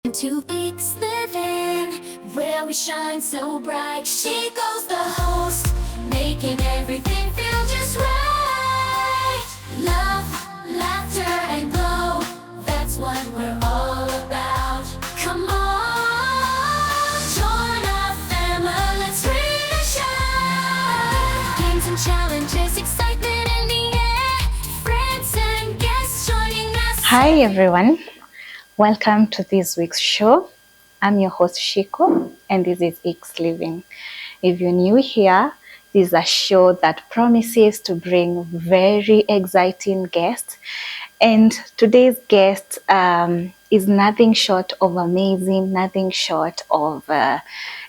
Two peaks living where we shine so bright. She goes the host, making everything feel just right. Love, laughter, and glow, that's what we're all about. Come on, join our family, let's read and shine. Games and challenges, excitement in the air, friends and guests joining us. Hi everyone. Welcome to this week's show. I'm your host Shiko and this is X Living. If you're new here, this is a show that promises to bring very exciting guests. And today's guest is nothing short of amazing, nothing short of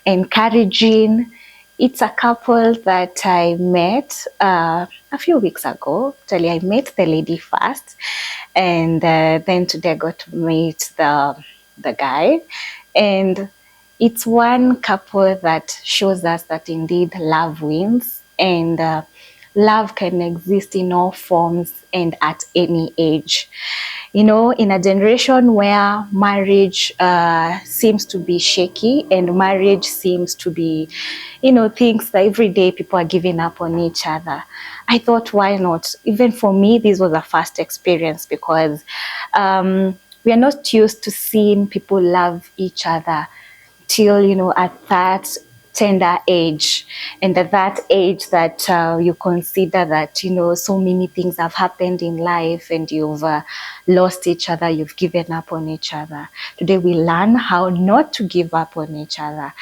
encouraging. It's a couple that I met a few weeks ago. Actually, I met the lady first, and then today I got to meet the guy. And it's one couple that shows us that indeed love wins, and love can exist in all forms and at any age. You know, in a generation where marriage seems to be shaky and marriage seems to be, things that every day people are giving up on each other, I thought, why not? Even for me, this was a first experience because we are not used to seeing people love each other till, at that tender age, and at that age that you consider that so many things have happened in life and you've lost each other, you've given up on each other. Today we learn how not to give up on each other,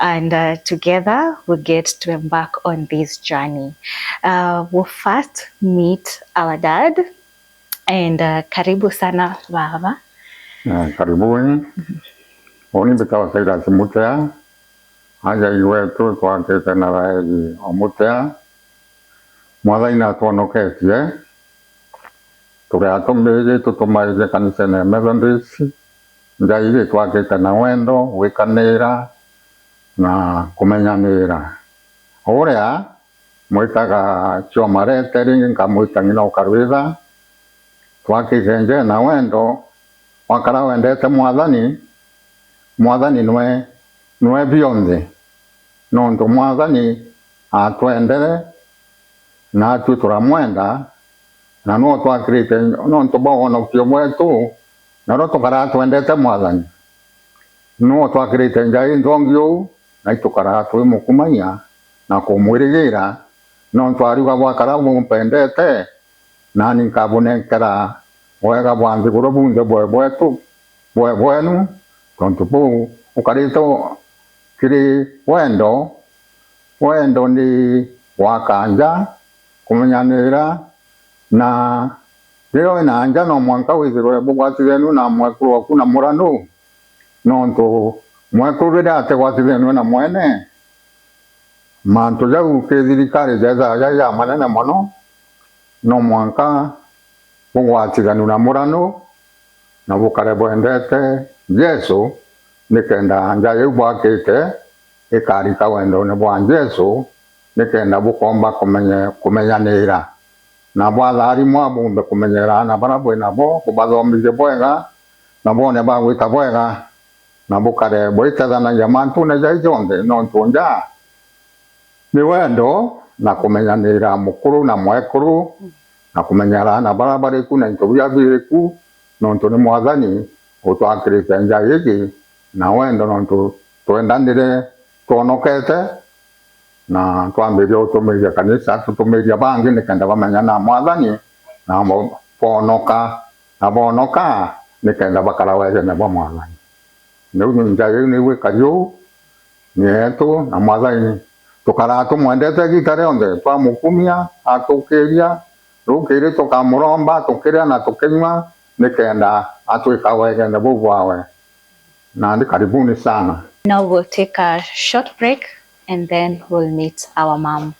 and together we get to embark on this journey. We'll first meet our dad, and karibu sana baba. Karibuni. Oni bitawa Mr Mutea. Aja iwetu twakite na raeli o Mutea. Mwathani atuhonoketie. Turi atumire tutumaire kanisa-ini Methodist. Ngai twakite na wendo, gwikanira na kumenyanira. Uria mwitaga Chiomareteri nkamwita ng'ina ukarwitha. Twakike na wendo wakara wendete Mwathani nwe bionthe nontu Mwathani atwendere na atu turamwenda na no twakirite nontu bwonokio bwetu naro tukara twendete Mwathani no twakirite Ngai nthongiu na itukara twimukumania na kumwirigira nontu ariuga gwakara mumpendete nani nkabunekera wega bwa nthiguru bunthe bwetu bwenu tontu buu ukarito kiri wendo ni wakanja kumenyanira na rero ina anja no mwanka withirwe bugwatirenu na mwekuru waku na muranu nontu mwekuru rira ategwatirenu na mwene mantu jau kithirikari ya manene mono no mwanka bugwatirenu na muranu na bukare bwendete Yesu nikenda anja yu bwakite ikarika wendo ni bwa Yesu nikenda bukomba kumenyanira na bwathari mwabumbe kumenyera na barabwe nabo kubathomithie bwega na bone bagwita bwega na bukare bwitethanagia mantu na jai jonthe nontu nja ni wendo na kumenyanira mukuru na mwekuru na kumenyera na barabariku na into biabiriku nontu ni Mwathani utwakirite nja giki na wendo nontu twendanire tuonokete na twambirie utumiria kanisa tutumiria bangi nikenda bamenya na Mwathani na bonoka nikenda bakara wege na Mwathani niu nja giki ni wikariu nietu na Mwathani tukara tumwendete gitare onthe twamukumia atukiria rukiri tukamuromba tukiria na tukinywa nikenda atwika wege na bubwawe na ndi karibuni sana. Now we'll take a short break and then we'll meet our mom.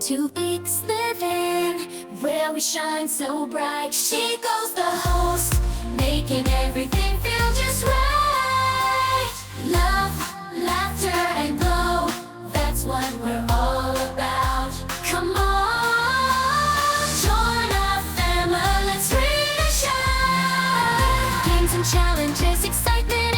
Two peaks living where we shine so bright. She goes the host, making everything feel just right. Love, laughter, and glow, that's what we're all about. Come on, join our family, let's read and shine. Games and challenges, excitement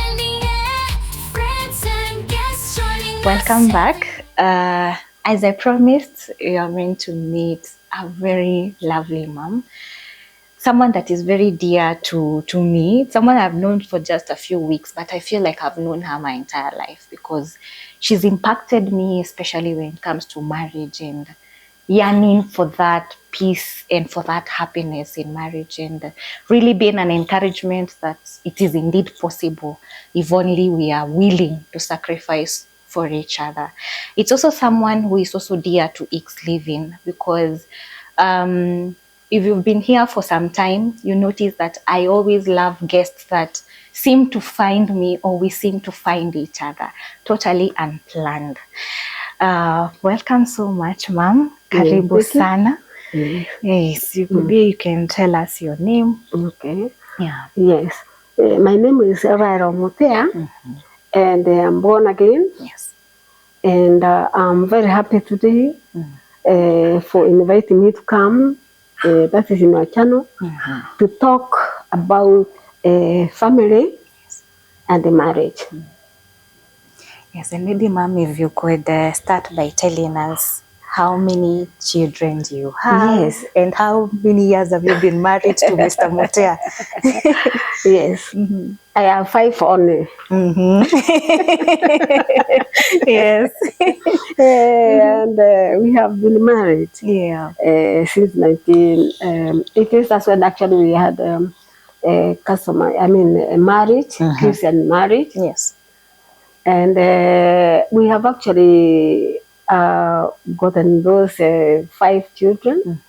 Welcome back. As I promised, you are meant to meet a very lovely mom. Someone that is very dear to me, someone I've known for just a few weeks, but I feel like I've known her my entire life because she's impacted me, especially when it comes to marriage and yearning for that peace and for that happiness in marriage, and really being an encouragement that it is indeed possible if only we are willing to sacrifice for each other. It's also someone who is also dear to X Living because if you've been here for some time, you notice that I always love guests that seem to find me, or we seem to find each other, totally unplanned. Welcome so much, Mom. Karibu sana. Yes, maybe you can tell us your name. Okay. Yeah. Yes. My name is Mr Mutea, and I'm born again. Yes. And I'm very happy today for inviting me to come. That is in our channel to talk about family and the marriage. Yes, and maybe, Mom, if you could start by telling us how many children you have, Yes. and how many years have you been married to Mr. Mutea? Yes. I have 5 only. Yes. And we have been married since 1980s. That's when actually we had a marriage, Christian marriage. Yes. And we have actually gotten those 5 children.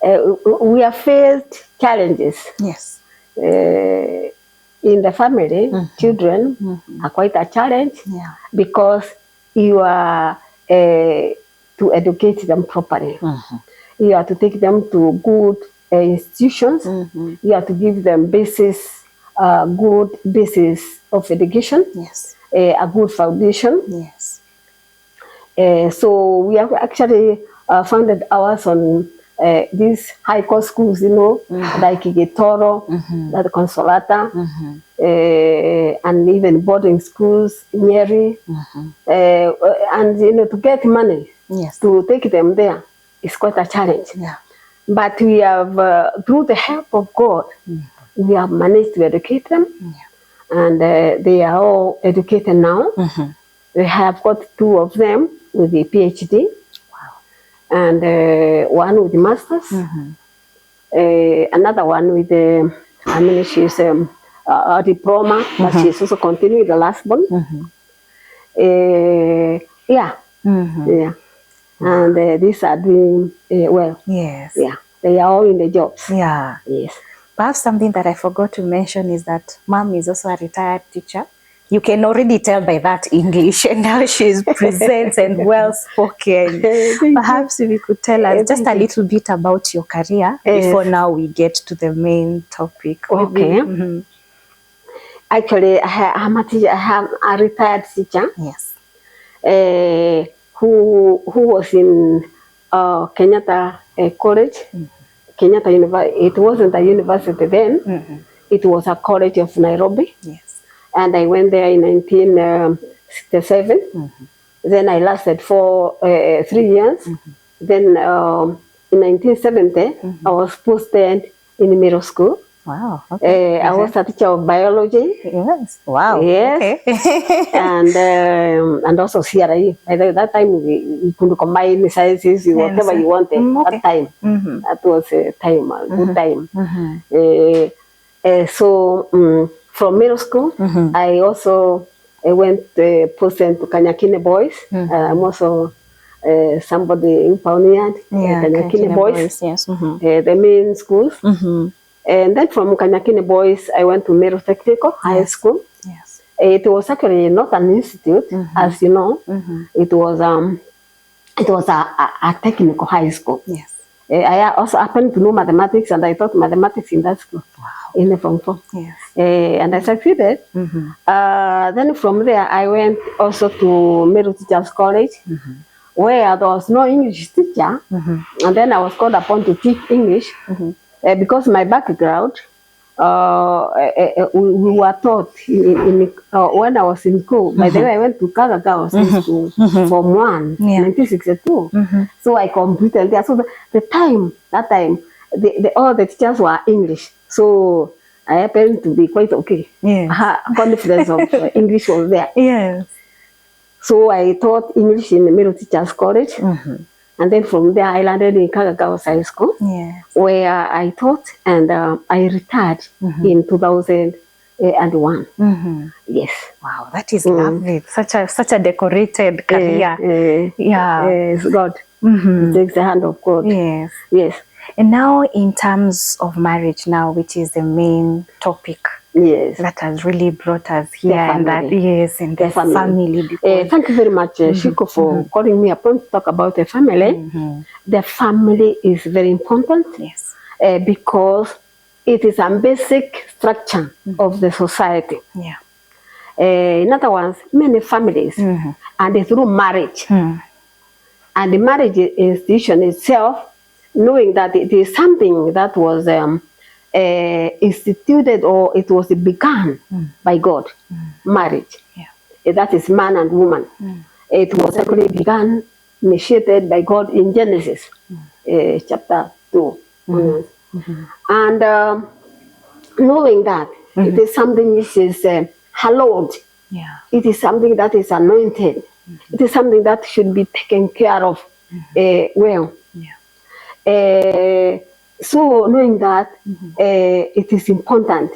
We have faced challenges. Yes. In the family, children are quite a challenge because you are to educate them properly. You have to take them to good institutions. You have to give them good basis of education. Yes. A good foundation. Yes. So we have actually founded ours on these high cost schools, like Gitoro, like Consolata, and even boarding schools, Nyeri, and to get money to take them there is quite a challenge. Yeah. But we have, through the help of God, we have managed to educate them. And they are all educated now. We have got 2 of them with a PhD. Wow. And one with a master's. Another one with she's a diploma, but she's also continuing the last one. Yeah. And these are doing well. Yes. Yeah. They are all in the jobs. Yeah. Yes. Perhaps something that I forgot to mention is that Mom is also a retired teacher. You can already tell by that English and how she presents and well spoken. Perhaps if you could tell us just a little bit about your career before now we get to the main topic. Okay. Actually, I'm a teacher. I have a retired teacher. Yes. Who was in Kenyatta College. Kenyatta University. It wasn't a university then. It was a college of Nairobi. Yes. And I went there in 1967. Then I lasted for 3 years. Then in 1970, I was posted in middle school. Wow. Okay. I was a teacher of biology. Yes. Wow. Yes. Okay. and also CRE. By that time, we could combine sciences, whatever you wanted. That time. That was a time, a good time. So from middle school, I also went posted to Kanyakine Boys. I'm also somebody who pioneered Kanyakine Boys. Yes. The main schools. And then from Kanyakine Boys, I went to Meru Technical High School. Yes. It was actually not an institute, as you know. It was a technical high school. Yes. I also happened to know mathematics, and I taught mathematics in that school. Wow. In Form 4. Yes. And I succeeded. Then from there, I went also to Meru Teachers College, where there was no English teacher. And then I was called upon to teach English. Because my background we were taught when I was in school. By the way, I went to Kagaga, I was in school from 1962. So I completed there. So that time, all the teachers were English. So I happened to be quite okay. Confidence of English was there. Yes. So I taught English in the Middle Teachers College. And then from there, I landed in Kagagawa High School, where I taught, and I retired in 2001. Yes. Wow, that is lovely. Such a decorated career. Yes, God. It takes the hand of God. Yes. Yes. And now, in terms of marriage, now, which is the main topic. Yes. That has really brought us here, and that in the family. Thank you very much, Shiko, for calling me upon to talk about the family. The family is very important. Yes. Because it is a basic structure of the society. Yeah. In other words, many families, and through marriage, and the marriage institution itself, knowing that it is something that was instituted, or it was begun by God, marriage. That is man and woman. It was actually begun, initiated by God in Genesis chapter 2. And knowing that it is something which is hallowed, it is something that is anointed, it is something that should be taken care of well. So knowing that it is important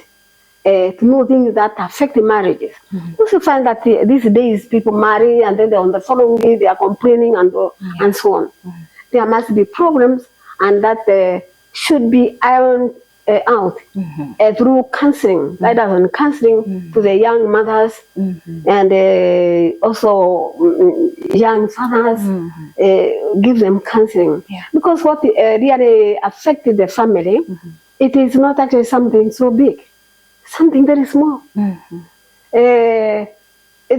to know things that affect marriages. You also find that these days people marry, and then on the following day they are complaining and so on. There must be problems, and that should be ironed out through counseling, guidance and counseling to the young mothers and also young fathers. Give them counseling, because what really affected the family, it is not actually something so big, something very small. They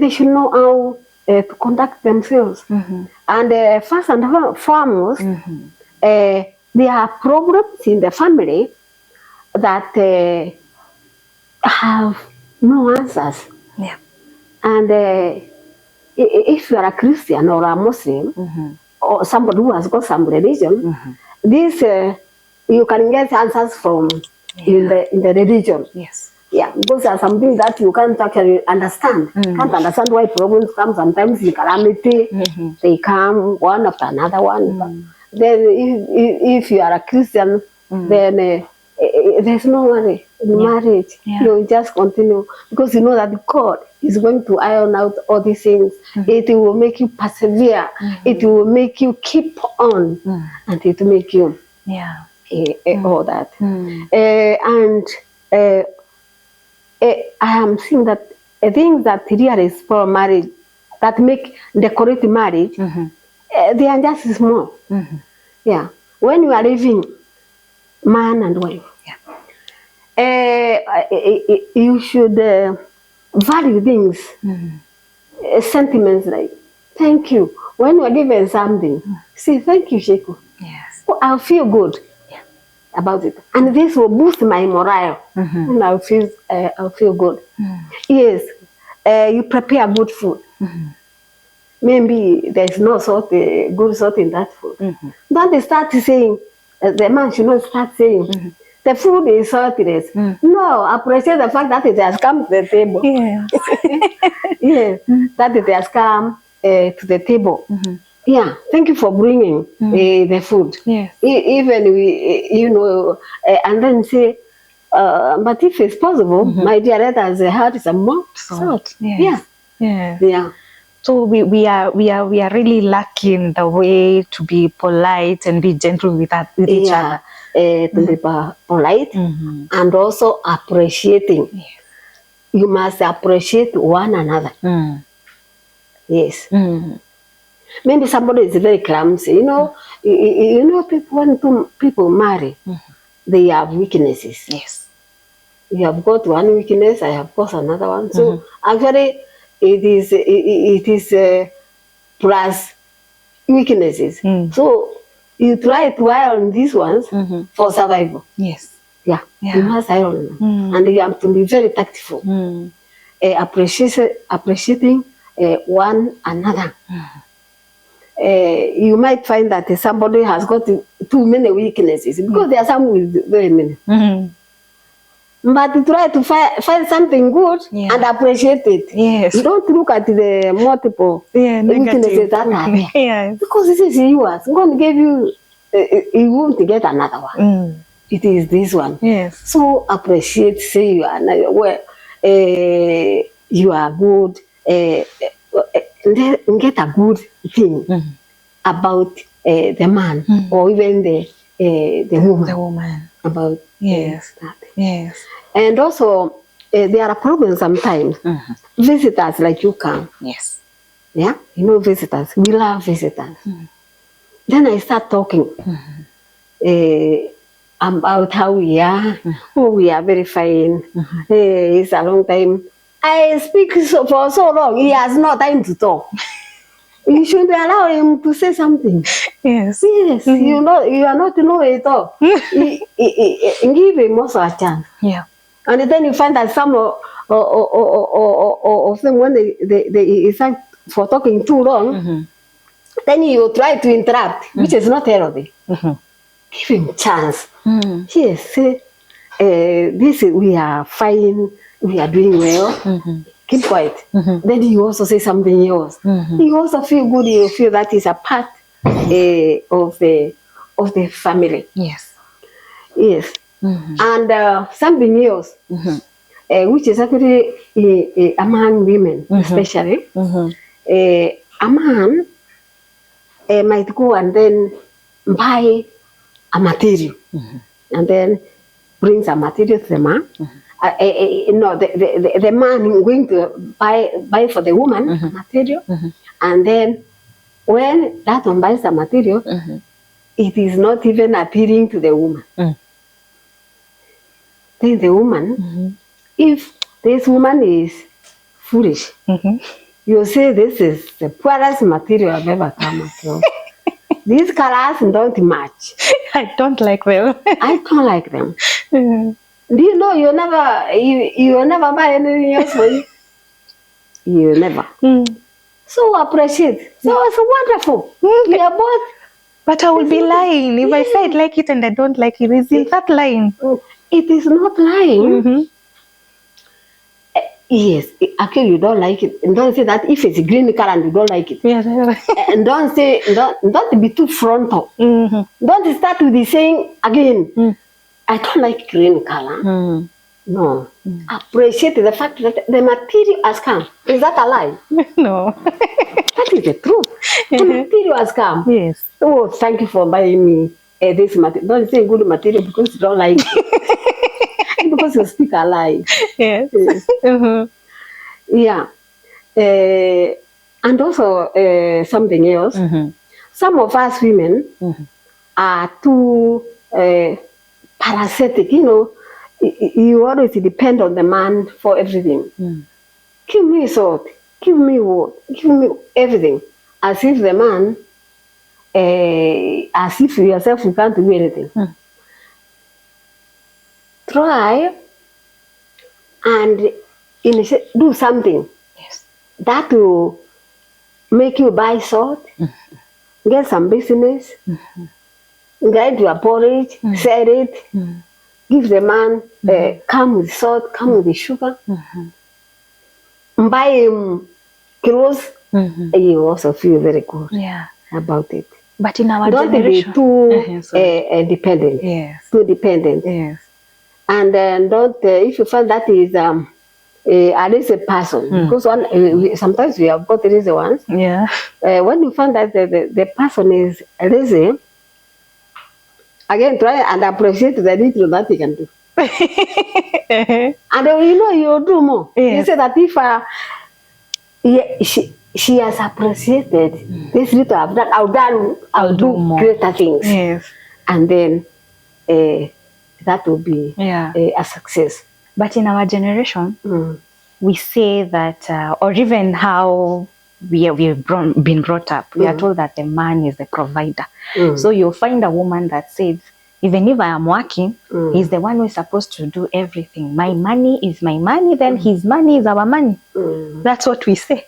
should know how to conduct themselves, and first and foremost, there are problems in the family that have no answers. And if you are a Christian or a Muslim, or somebody who has got some religion, this you can get answers from in the religion. Those are something that you can't actually understand. Can't understand why problems come sometimes in calamity. They come one after another one. Then if you are a Christian, then there's no worry in marriage. You just continue, because you know that God is going to iron out all these things. It will make you persevere. It will make you keep on, and it will make you all that. I am seeing that things that really spoil marriage, that make decorate marriage, they are just small. When you are living man and wife, you should value things, sentiments like thank you. When you are given something, say thank you, Sheko. Oh, I'll feel good about it, and this will boost my morale, and I'll feel good. Yes, you prepare good food. Maybe there's no good salt in that food. Don't they start saying, the man should not start saying, the food is saltiness. No, appreciate the fact that it has come to the table. That it has come to the table. Thank you for bringing the food. Even we, and then say, but if it's possible, my dear, let us have some more salt. So we are really lacking the way to be polite and be gentle with each other. To be polite and also appreciating. You must appreciate one another. Maybe somebody is very clumsy. You know, people, when people marry, they have weaknesses. You have got one weakness, I have got another one. So actually, it is plus weaknesses. So you try to iron these ones for survival. Yeah, Yeah. you must iron, and you have to be very tactful. Appreciating one another. You might find that somebody has got too many weaknesses because there are some with very many. But try to find something good and appreciate it. Yes. You don't look at the multiple weaknesses that are there. Yes. Because this is yours. God gave you, you won't get another one. It is this one. Yes. So appreciate, say you are well, you are good, get a good thing about the man or even the woman. The woman. About that. Yes. And also, there are problems sometimes. Visitors like you come. Yes. Yeah, you know visitors. We love visitors. Then I start talking about how we are. Oh, we are very fine. It's a long time. I speak for so long. He has no time to talk. You should allow him to say something. Yes. Yes, you know, you are not know it all. Give him also a chance. Yeah. And then you find that some of them, when they start for talking too long, then you try to interrupt, which is not healthy. Give him chance. Yes, this we are fine, we are doing well. Keep quiet. Then you also say something else. You also feel good. You feel that is a part of the family. Yes. Yes. And something else, which is actually among women, especially, a man might go and then buy a material, and then brings a material to the man. No, the man is going to buy for the woman material, and then when that one buys the material, it is not even appealing to the woman. Then the woman, if this woman is foolish, you say this is the poorest material I've ever come across. These colors don't match. I don't like them. I don't like them. Do you know you never buy anything else for you? You never. So appreciate. So it's wonderful. We are both. But I will be lying if I say I like it and I don't like it. Is it that lying? It is not lying. Yes, actually you don't like it. And don't say that if it's green color and you don't like it. Yes. And don't be too frontal. Don't start with the saying again, I don't like green color. No. Appreciate the fact that the material has come. Is that a lie? No. That is the truth. The material has come. Yes. Oh, thank you for buying me this material. Don't say good material because you don't like it. Because you speak a lie. Yes. Yeah. And also something else. Some of us women are too parasitic. You know, you always depend on the man for everything. Give me salt. Give me wood. Give me everything. As if the man, as if yourself you can't do anything. Try and do something that will make you buy salt, get some business, get your porridge, sell it, give the man, come with salt, come with the sugar, buy him clothes, you also feel very good about it. But in our don't generation, be too dependent. Yes. Too dependent. Yes. And then don't, if you find that is a lazy person, because sometimes we have got lazy ones. Yeah. When you find that the person is lazy, again try and appreciate the little that he can do. And you know you'll do more. Yes. You say that if she has appreciated this little I've done, I'll do more greater things. Yes. And then that will be a success. But in our generation, we say that, or even how we've been brought up, we are told that the man is the provider. So you'll find a woman that says, even if I am working, he's the one who is supposed to do everything. My money is my money, then his money is our money. That's what we say.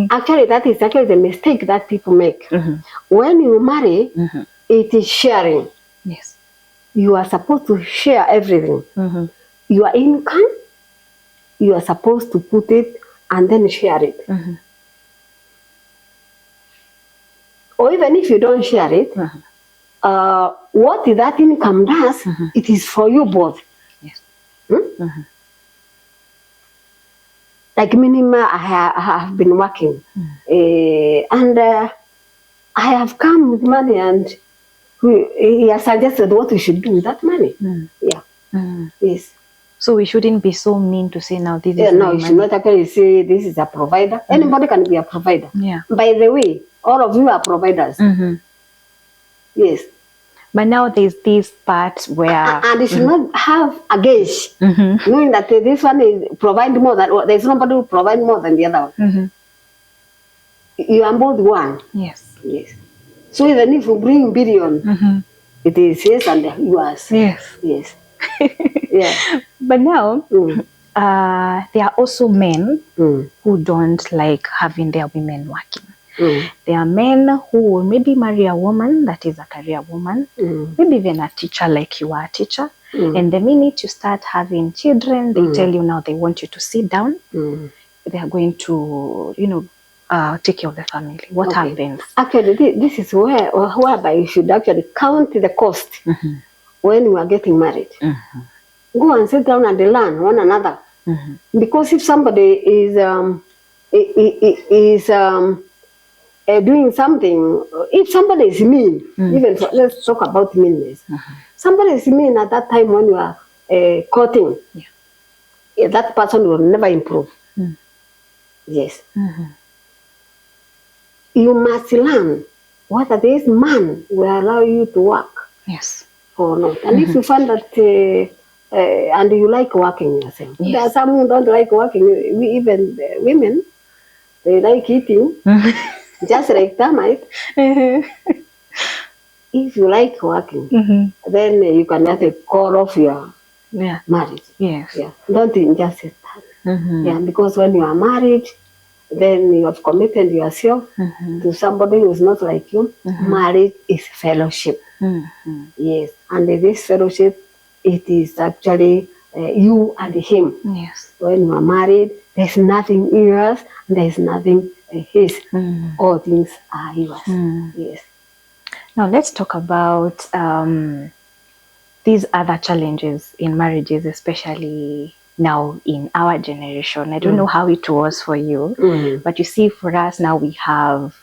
Actually, that is actually the mistake that people make. When you marry, it is sharing. Yes. You are supposed to share everything. Your income, you are supposed to put it and then share it. Or even if you don't share it, what that income does, it is for you both. Yes. Like minimum, I have been working, and I have come with money, and he has suggested what we should do with that money. Yeah. Yes. So we shouldn't be so mean to say now this is no, you should not actually say this is a provider. Anybody can be a provider. Yeah. By the way, all of you are providers. Yes. But now there's this part where and you should not have a gauge, knowing that this one is provide more than there's nobody who provide more than the other one. You are both one. Yes. Yes. So even if you bring billion, it is his and yours. Yes. Yes. Yeah. But now there are also men who don't like having their women working. There are men who will maybe marry a woman that is a career woman, maybe even a teacher like you are a teacher. And the minute you start having children, they tell you now they want you to sit down. They are going to, take care of the family. What happens? Actually, this is whereby you should actually count the cost when you are getting married. Go and sit down and learn one another. Because if somebody is doing something, if somebody is mean, let's talk about meanness. Somebody is mean at that time when you are courting, that person will never improve. Yes. You must learn whether this man will allow you to work. Yes. Or not. And if you find that and you like working yourself. Yes. There are some who don't like working. Even women, they like eating. Just like termite. If you like working, then you can have a call off your marriage. Yes. Yeah. Don't just sit down. Yeah, because when you are married, then you have committed yourself to somebody who is not like you. Marriage is fellowship. Yes. And this fellowship, it is actually you and him. Yes. When you are married, there's nothing yours, there's nothing his. All things are yours. Yes. Now let's talk about these other challenges in marriages, especially now in our generation. I don't know how it was for you, but you see, for us now, we have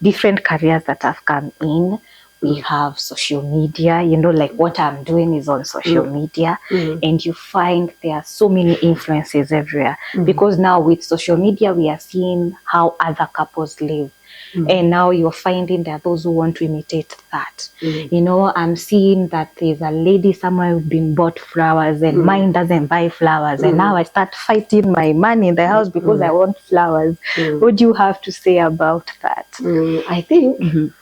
different careers that have come in. We have social media, like what I'm doing is on social media, and you find there are so many influences everywhere, because now with social media, we are seeing how other couples live. And now you're finding there are those who want to imitate that. I'm seeing that there's a lady somewhere who's been bought flowers and mine doesn't buy flowers. And now I start fighting my man in the house because I want flowers. What do you have to say about that? I think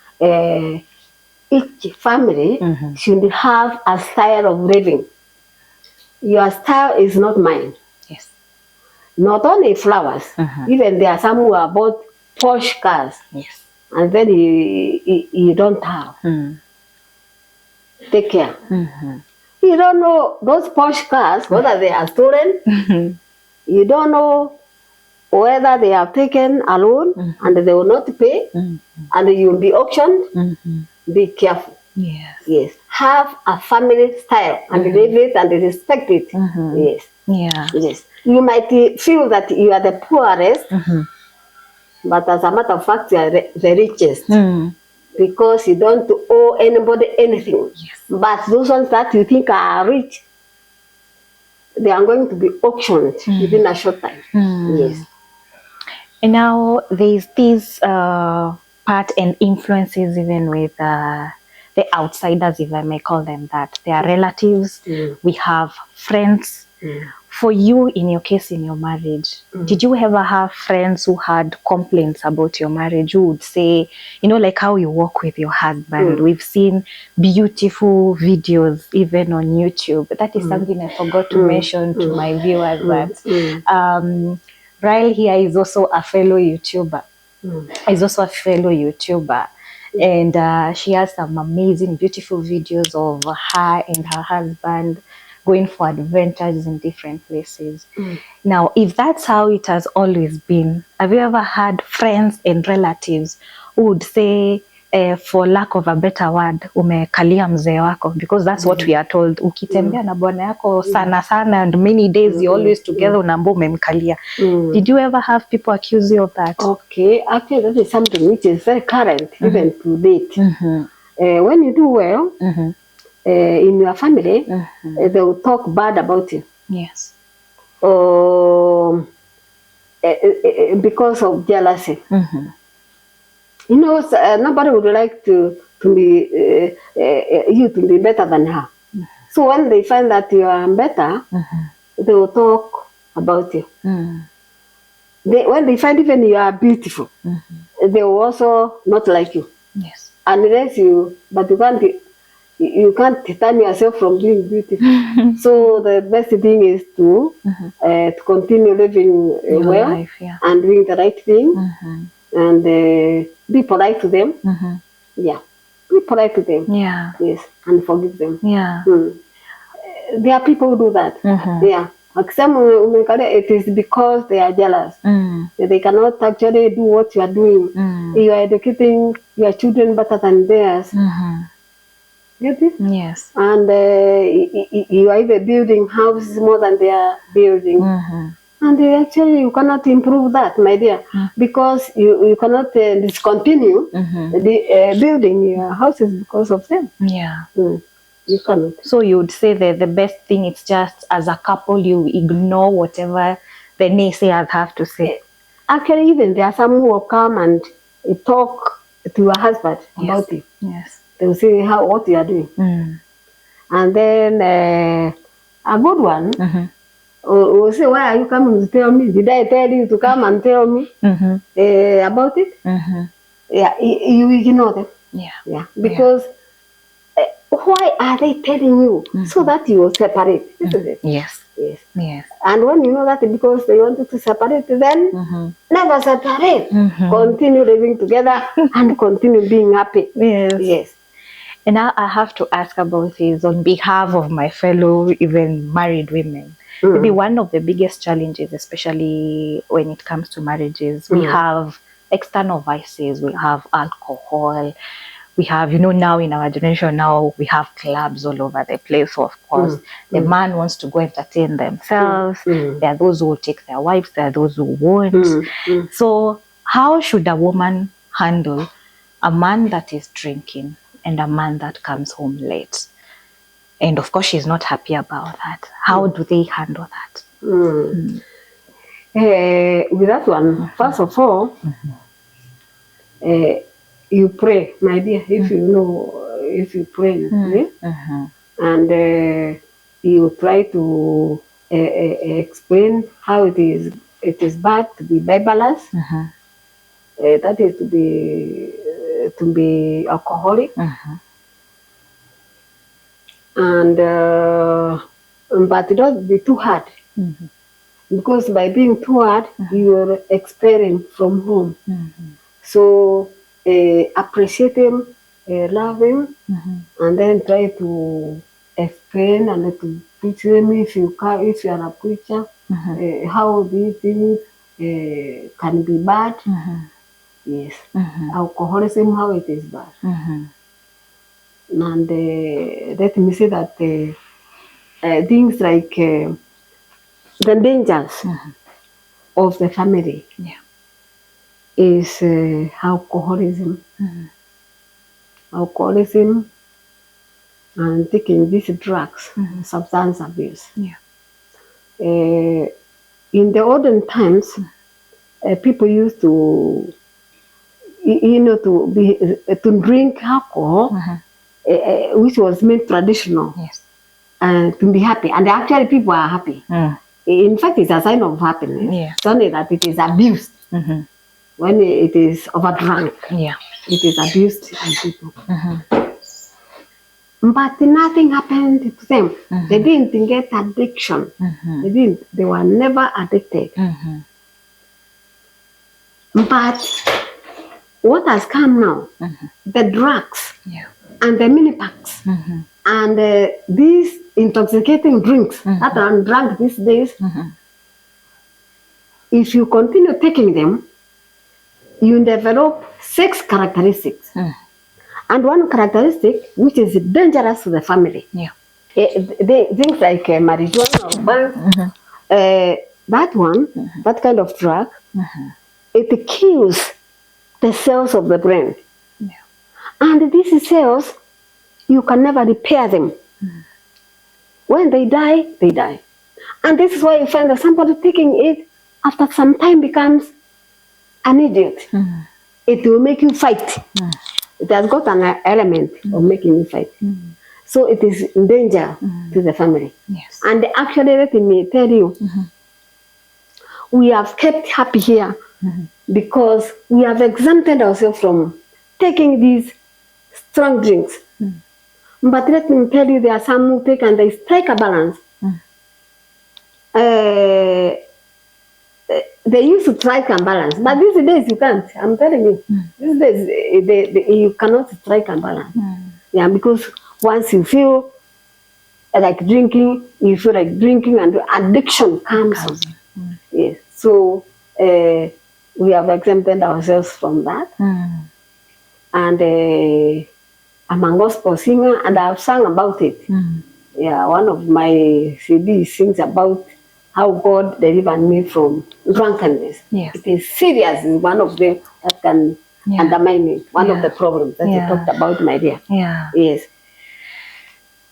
each family should have a style of living. Your style is not mine. Yes. Not only flowers. Even there are some who are bought posh cars. Yes. And then you don't have. Take care. You don't know those posh cars, whether they are stolen. You don't know whether they have taken a loan and they will not pay, and you will be auctioned. Be careful. Yes. Yes. Have a family style and live it and respect it. Yes. Yeah. Yes. You might feel that you are the poorest, but as a matter of fact, you are the richest. Because you don't owe anybody anything. Yes. But those ones that you think are rich, they are going to be auctioned within a short time. Yes. And now there's this part and influences even with the outsiders, if I may call them that. They are relatives. We have friends, for you, in your case, in your marriage, did you ever have friends who had complaints about your marriage, who would say, you know, like how you work with your husband? We've seen beautiful videos even on YouTube. That is something I forgot to mention to my viewers, that Ryle here is also a fellow YouTuber. Is also a fellow YouTuber. And she has some amazing, beautiful videos of her and her husband going for adventures in different places. Now, if that's how it has always been, have you ever had friends and relatives who would say, for lack of a better word, umekalia mzee wako? Because that's what we are told. Ukitembea na bwana yako sana sana and many days you're always together, unaambiwa umemkalia. Did you ever have people accuse you of that? Okay, actually that is something which is very current even to date. When you do well, in your family, they will talk bad about you. Yes. Because of jealousy. You know, nobody would like to be you to be better than her. So when they find that you are better, they will talk about you. When they find even you are beautiful, they will also not like you. Yes. Unless but you can't turn yourself from being beautiful. So the best thing is to continue living well life, and doing the right thing, and be polite to them. Yeah, be polite to them. Yeah. Yes, and forgive them. Yeah. There are people who do that. Yeah. It is because they are jealous. They cannot actually do what you are doing. You are educating your children better than theirs. Get it? Yes. And you are even building houses more than they are building. And actually you cannot improve that, my dear, because you cannot discontinue building your houses because of them. Yeah. You cannot. So you would say that the best thing is just as a couple you ignore whatever the naysayers have to say. Actually, even there are some who will come and talk to your husband about it. Yes. They will say what you are doing. And then a good one will say, why are you coming to tell me? Did I tell you to come and tell me about it? Yeah, you ignore them. Yeah. Because why are they telling you? So that you will separate, isn't it? Yes. Yes. Yes. And when you know that because they wanted to separate, then never separate. Continue living together and continue being happy. Yes. Yes. And now I have to ask about this on behalf of my fellow even married women. Maybe one of the biggest challenges, especially when it comes to marriages, we have external vices, we have alcohol, we have, you know, now in our generation, now we have clubs all over the place. So of course, the man wants to go entertain themselves. There are those who will take their wives, there are those who won't. So how should a woman handle a man that is drinking and a man that comes home late? And of course, she's not happy about that. How do they handle that? With that one, first of all, you pray, my dear. If you know, if you pray, you pray, and you try to explain how it is. It is bad to be Bibelous. That is to be alcoholic, and but don't be too hard, because by being too hard, you are expelling from home. So appreciate him, love him, and then try to explain and to teach them if you are a preacher, how these things can be bad. Yes, alcoholism, how it is bad. And let me say that things like the dangers of the family is alcoholism. Alcoholism and taking these drugs, substance abuse. In the olden times, people used to, to drink alcohol, which was made traditional, to be happy. And actually, people are happy. in fact, it's a sign of happiness. Yeah. It's only that it is abused. When it is overdrunk, Yeah. it is abused in people. But nothing happened to them. They didn't get addiction. They didn't. They were never addicted. But what has come now? The drugs and the mini packs and these intoxicating drinks that are drunk these days. If you continue taking them, you develop 6 characteristics. And one characteristic which is dangerous to the family. Things like marijuana or bang, that one, that kind of drug, it kills the cells of the brain. And these cells, you can never repair them. When they die, they die. And this is why you find that somebody taking it after some time becomes an idiot. It will make you fight. It has got an element of making you fight. So it is in danger to the family. And actually, let me tell you, we have kept happy here because we have exempted ourselves from taking these strong drinks. But let me tell you, there are some who take and they strike a balance. They used to strike and balance, but these days you can't. I'm telling you, these days you cannot strike and balance. Yeah, because once you feel like drinking, you feel like drinking, and addiction comes. Yes, so we have exempted ourselves from that. And I'm a gospel singer, and I've sung about it. Yeah, one of my CDs sings about how God delivered me from drunkenness. It is serious. It's one of them that can undermine me. One of the problems that you talked about, my dear. Yes.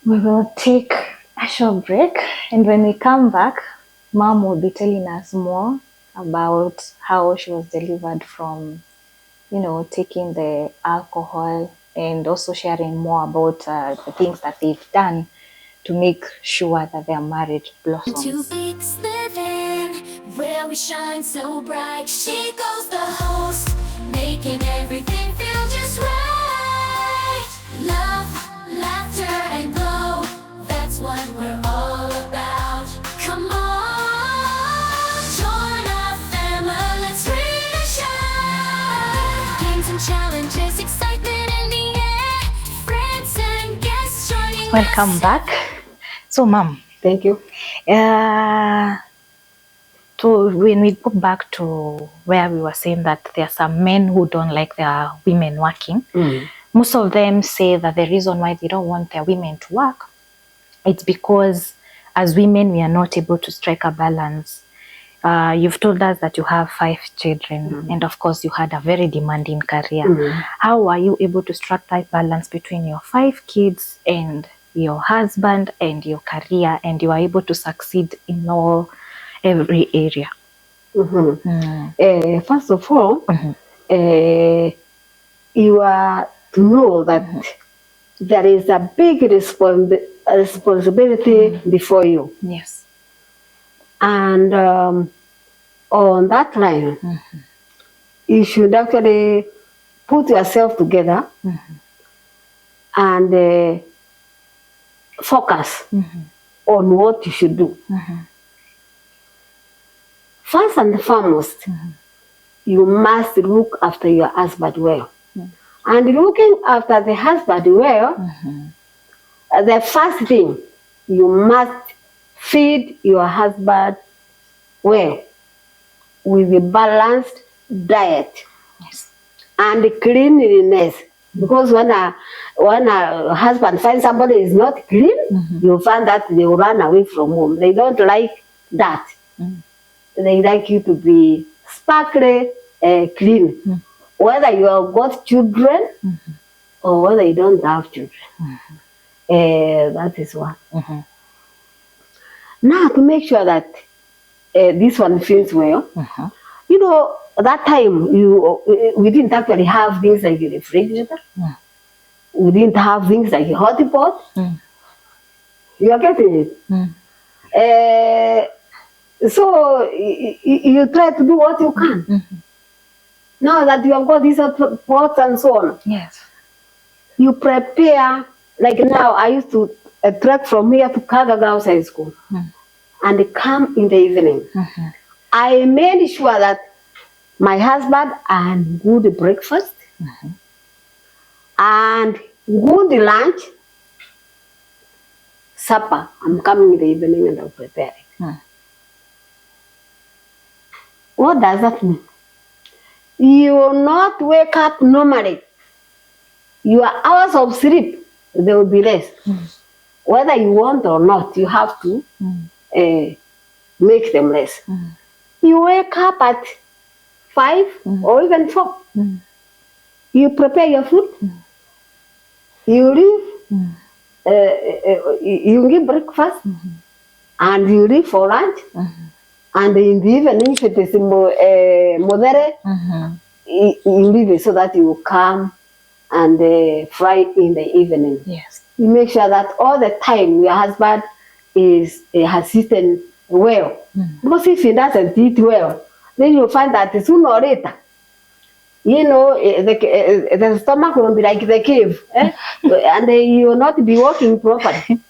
We will take a short break, and when we come back, Mom will be telling us more about how she was delivered from, taking the alcohol, and also sharing more about the things that they've done to make sure that their marriage blossoms. 2 weeks living where we shine so bright. She goes the host, making everything feel just right. Love, laughter, and glow, that's what we're all about. Come on, join our family, let's really shine. Games and challenges, excitement in the air, friends and guests joining us. Welcome back. So, Mom. Thank you. When we go back to where we were saying that there are some men who don't like their women working, most of them say that the reason why they don't want their women to work, it's because as women, we are not able to strike a balance. You've told us that you have 5 children, and of course you had a very demanding career. How are you able to strike that balance between your 5 kids and your husband and your career, and you are able to succeed in every area? First of all, you are to know that there is a big responsibility before you. Yes. And on that line, you should actually put yourself together and focus on what you should do. First and foremost, you must look after your husband well. And looking after the husband well, the first thing, you must feed your husband well with a balanced diet and cleanliness. Because when a husband finds somebody is not clean, you find that they will run away from home. They don't like that. They like you to be sparkly, clean. Whether you have got children or whether you don't have children. That is one. Now, to make sure that this one feels well, that time we didn't actually have things like a refrigerator. We didn't have things like a hot pot. You are getting it. So you try to do what you can. Now that you have got these pots and so on, Yes. you prepare. Like now, I used to trek from here to Kaga Girls High School and come in the evening. I made sure that my husband had good breakfast and good lunch, supper. I'm coming in the evening and I'll prepare it. What does that mean? You will not wake up normally. Your hours of sleep, they will be less. Whether you want or not, you have to make them less. You wake up at 5 or even 4. You prepare your food. You leave. You give breakfast, and you leave for lunch. And in the evening, if it is moderate, you leave it so that you come and fry in the evening. Yes. You make sure that all the time your husband has eaten well. Because if he doesn't eat well, then you'll find that sooner or later, you know, the stomach will be like the cave, and you will not be walking properly.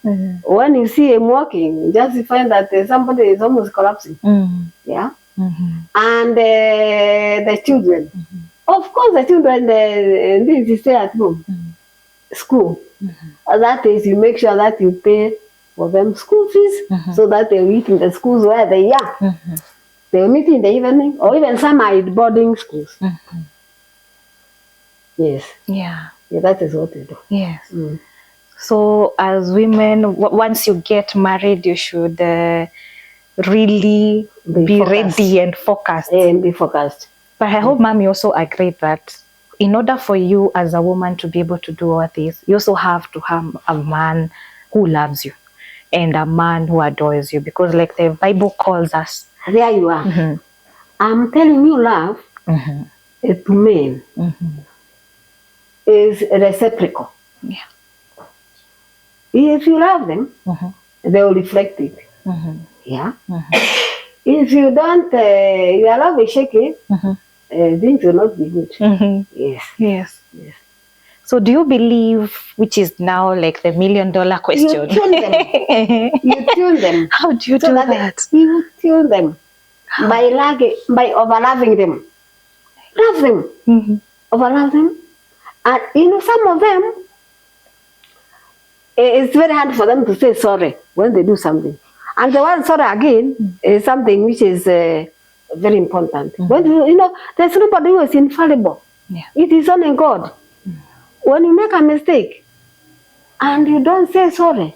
When you see him walking, just find that somebody is almost collapsing. Yeah. And the children, of course, the children they stay at home, school. That is, you make sure that you pay for them school fees so that they meet in the schools where they are. They meet in the evening, or even some are in boarding schools. Yes. Yeah. Yeah, that is what they do. Yes. So as women, once you get married, you should really be ready and focused. And be focused. But I hope, Mom, you also agree that in order for you as a woman to be able to do all this, you also have to have a man who loves you and a man who adores you, because like the Bible calls us. There you are. I'm telling you, love to men is reciprocal. Yeah. If you love them, they will reflect it. Yeah. If you don't, your love is shaky, things will not be good. Yes. Yes. Yes. So do you believe, which is now like the $1 million question? You tune them. You tune them. How do you do that? You tune them by over-loving them. Love them. Over-love them. And you know, some of them, it's very hard for them to say sorry when they do something. And the one sorry again is something which is very important. When you know, there's nobody who is infallible. Yeah. It is only God. When you make a mistake and you don't say sorry,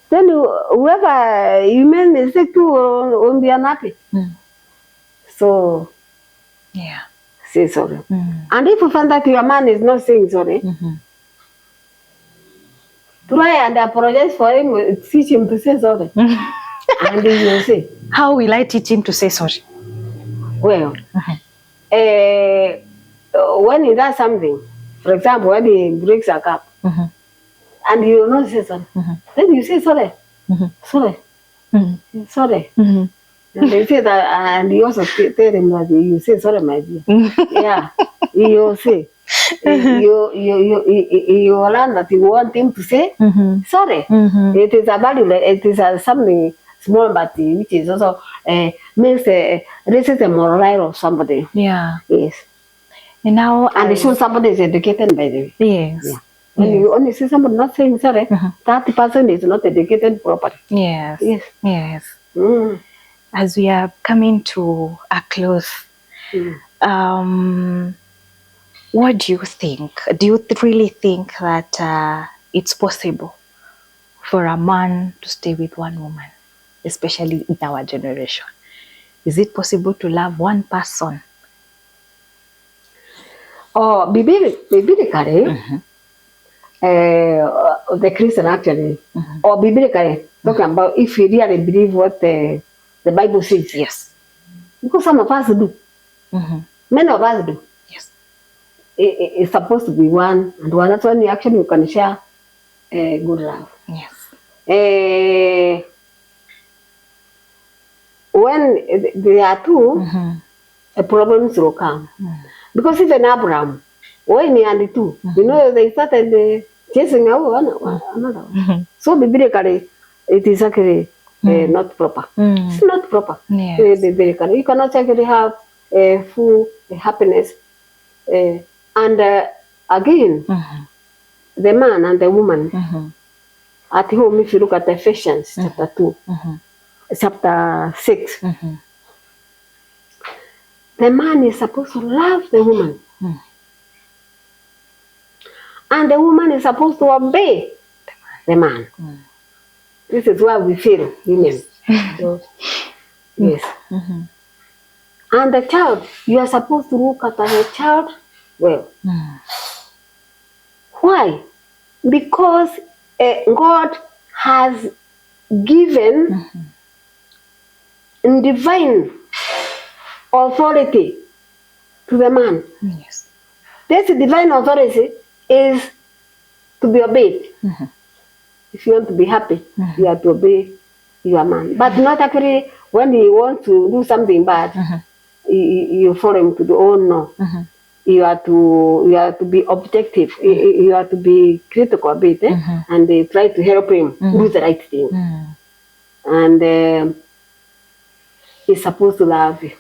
then whoever you made mistake to will be unhappy. So, yeah, say sorry. And if you find that your man is not saying sorry, try and apologize for him, teach him to say sorry. And he will say. How will I teach him to say sorry? Well, when he does something, for example, when he breaks a cup, and you will not say sorry, then you say sorry. Sorry. Sorry. And they say that, and you also tell him that you say sorry, my dear. Yeah, you will say. You will learn that you want him to say sorry. It is a value. It is something small, but which is also makes raises the morale of somebody. Yeah. Yes. And now, and it shows somebody is educated, by the way. Yes. Yeah. When you only see somebody not saying sorry, that person is not educated properly. Yes. Yes. Yes. As we are coming to a close, what do you think? Do you really think that it's possible for a man to stay with one woman, especially in our generation? Is it possible to love one person? Oh, biblically, the Christian actually, or biblically, talking about if you really believe what the Bible says. Yes. Because some of us do. Many of us do. Yes. It's supposed to be one and one. That's when you can share good love. Yes. when they are two, problems will come. Because even Abraham, when he had two, you know, they started chasing another one. So biblically, it is actually not proper. It's not proper. Yes. Biblically, you cannot actually have full happiness. And again, the man and the woman at home, if you look at Ephesians chapter 2, chapter 6, the man is supposed to love the woman. And the woman is supposed to obey the man. This is why we feel women. So, yes. And the child, you are supposed to look at the child well. Why? Because God has given divine authority to the man. Yes. This divine authority is to be obeyed. If you want to be happy, you have to obey your man. But not actually when he wants to do something bad, you follow him to do. Oh no. You have to be objective. You have to be critical a bit, and they try to help him do the right thing. And he's supposed to love you.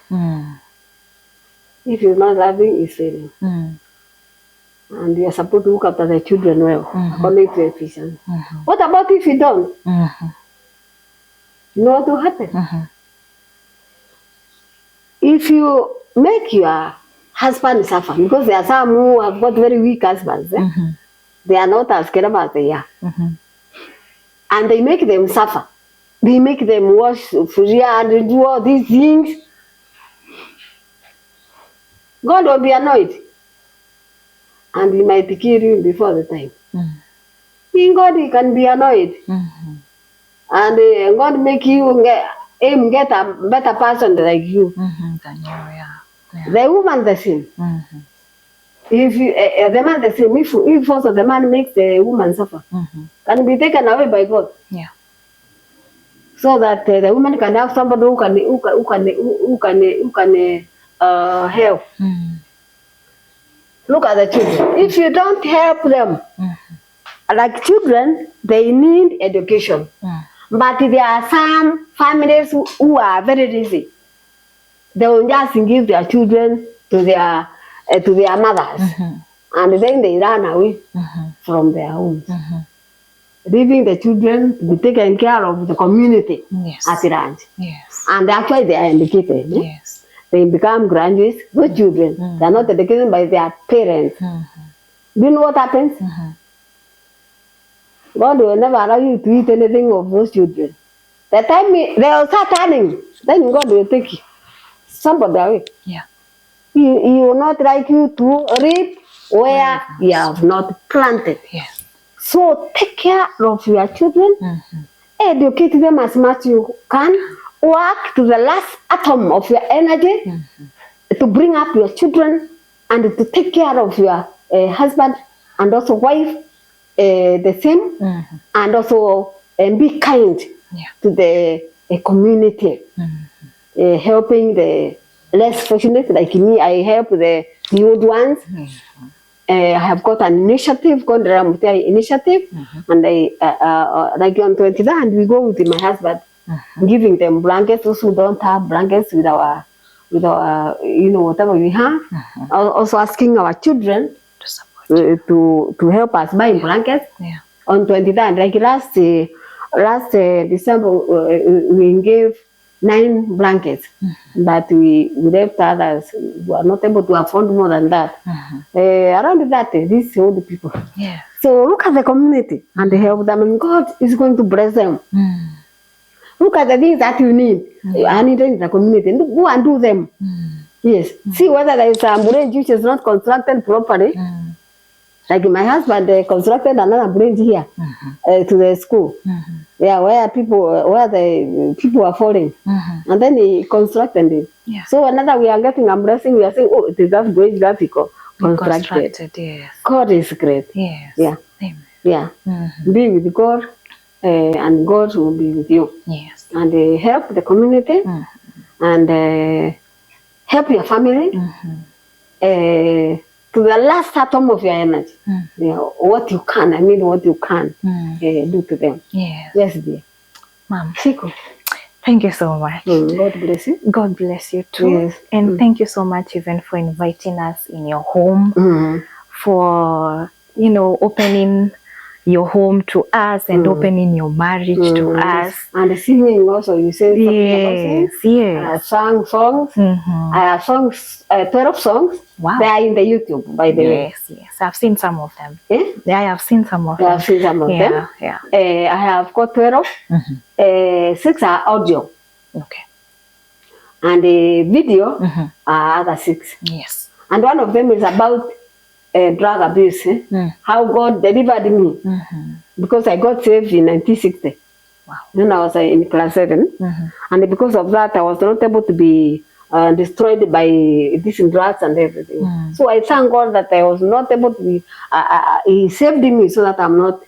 If he's not loving, he's failing. And you are supposed to look after the children well, according to Ephesians. What about if you don't? You know what will happen? If you make your husband suffer, because there are some who have got very weak husbands, they are not as care about they are. And they make them suffer. They make them wash free and do all these things. God will be annoyed. And he might kill you before the time. In God, he can be annoyed. And God make you get a better person like you. The woman the same. If you, the man the same, if also the man makes the woman suffer, can be taken away by God. So that the woman can have somebody who can help. Look at the children. If you don't help them, like children, they need education. But there are some families who are very lazy. They will just give their children to their mothers, and then they run away from their homes, leaving the children to be taken care of the community at large. And actually, they are educated. They become graduates, good children. They are not educated by their parents. Do you know what happens? God will never allow you to eat anything of those children. The time they will start turning, then God will take somebody away. He will not like you to reap where you have not planted. So take care of your children, educate them as much as you can, work to the last atom of your energy to bring up your children and to take care of your husband and also wife the same, and also be kind to the community, helping the less fortunate like me. I help the old ones. I have got an initiative called the Mutea initiative, and I like on 20th, and we go with my husband, giving them blankets. Those who don't have blankets, with our whatever we have. Also asking our children to help us buy blankets on 23rd. Like last December, we gave 9 blankets, but we left others who are not able to afford more than that. Around that, these old people. So look at the community and help them, and God is going to bless them. Look at the things that you need. I need in the community. Go and do them. Yes. See whether there is a bridge which is not constructed properly. Like my husband constructed another bridge here to the school. Where the people are falling. And then he constructed it. So whenever we are getting a blessing, we are saying, oh, it is that bridge that he constructed. God is great. Be with God, and God will be with you. And help the community and help your family to the last atom of your energy. You know, what you can, I mean what you can do to them. Yes. Yes, dear. Mom, Siko. thank you so much. God bless you. God bless you too. Yes. And thank you so much even for inviting us in your home, for, you know, opening your home to us and opening your marriage to us. And singing also, you said something about Yes, singing. yes. I sang songs. I have songs, 12 songs. Wow. They are in the YouTube, by the way. Yes, yes. I've seen some of them. Eh? Yeah, I have seen some of I them. have seen some of them. Yeah. I have got 12. 6 are audio. Okay. And the video are other 6. Yes. And one of them is about drug abuse. How God delivered me. Because I got saved in 1960. Wow. When I was in class 7. And because of that, I was not able to be destroyed by these drugs and everything. So I thank God that I was not able to be, He saved me so that I'm not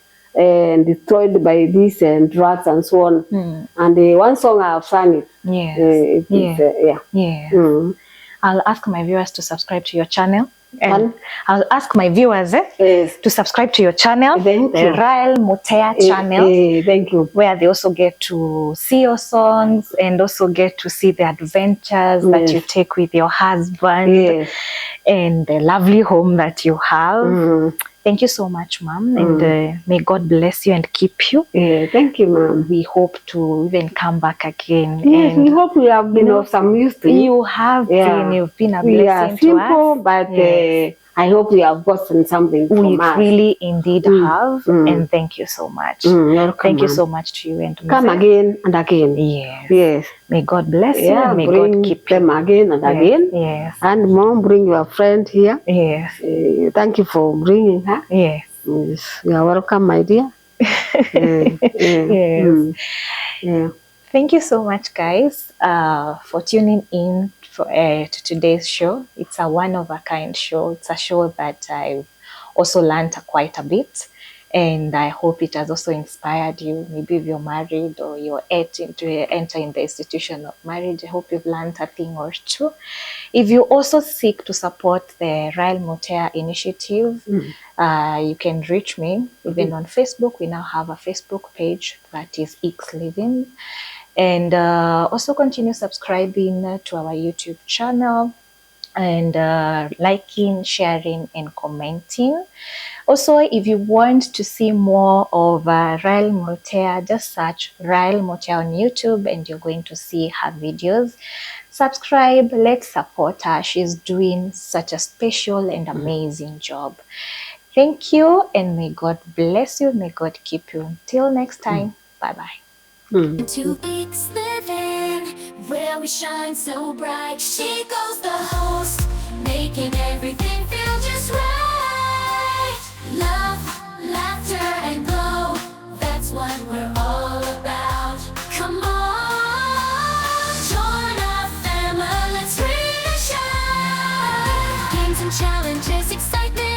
destroyed by these drugs and so on. And one song I have sung it. Yes. Yeah. I'll ask my viewers to subscribe to your channel. And I'll ask my viewers to subscribe to your channel, Thank the you. Ryle Mutea channel, thank you. where they also get to see your songs and also get to see the adventures that you take with your husband and the lovely home that you have. Thank you so much, Mom, and may God bless you and keep you. Thank you, Mom. We hope to even come back again. Yes, and we hope we have been of some use to you. You have been. You've been a We are blessing to simple, us. but I hope we have gotten something We from us. really indeed have, and thank you so much. Welcome, Thank you Mom. so much to you and Come Mrs. again and again. Yes. May God bless you and may bring God keep them you. again and again. Yes. And Mom, bring your friend here. Yes. Thank you for bringing her. Yes. Yes. You are welcome, my dear. Yes. Yeah. Thank you so much, guys, for tuning in to today's show. It's a one-of-a-kind show. It's a show that I've also learned quite a bit, and I hope it has also inspired you. Maybe if you're married or you're entering the institution of marriage, I hope you've learned a thing or two. If you also seek to support the Ryle Mutea initiative, you can reach me even on Facebook. We now have a Facebook page that is X Living. And also continue subscribing to our YouTube channel and liking, sharing, and commenting. Also, if you want to see more of Ryle Mutea, just search Ryle Mutea on YouTube and you're going to see her videos. Subscribe, let's support her. She's doing such a special and amazing job. Thank you, and may God bless you. May God keep you. Until next time, bye-bye. Two weeks living where we shine so bright. She goes the host, making everything feel just right. Love, laughter, and glow, that's what we're all about. Come on, join our family, let's really shine. Games and challenges, excitement.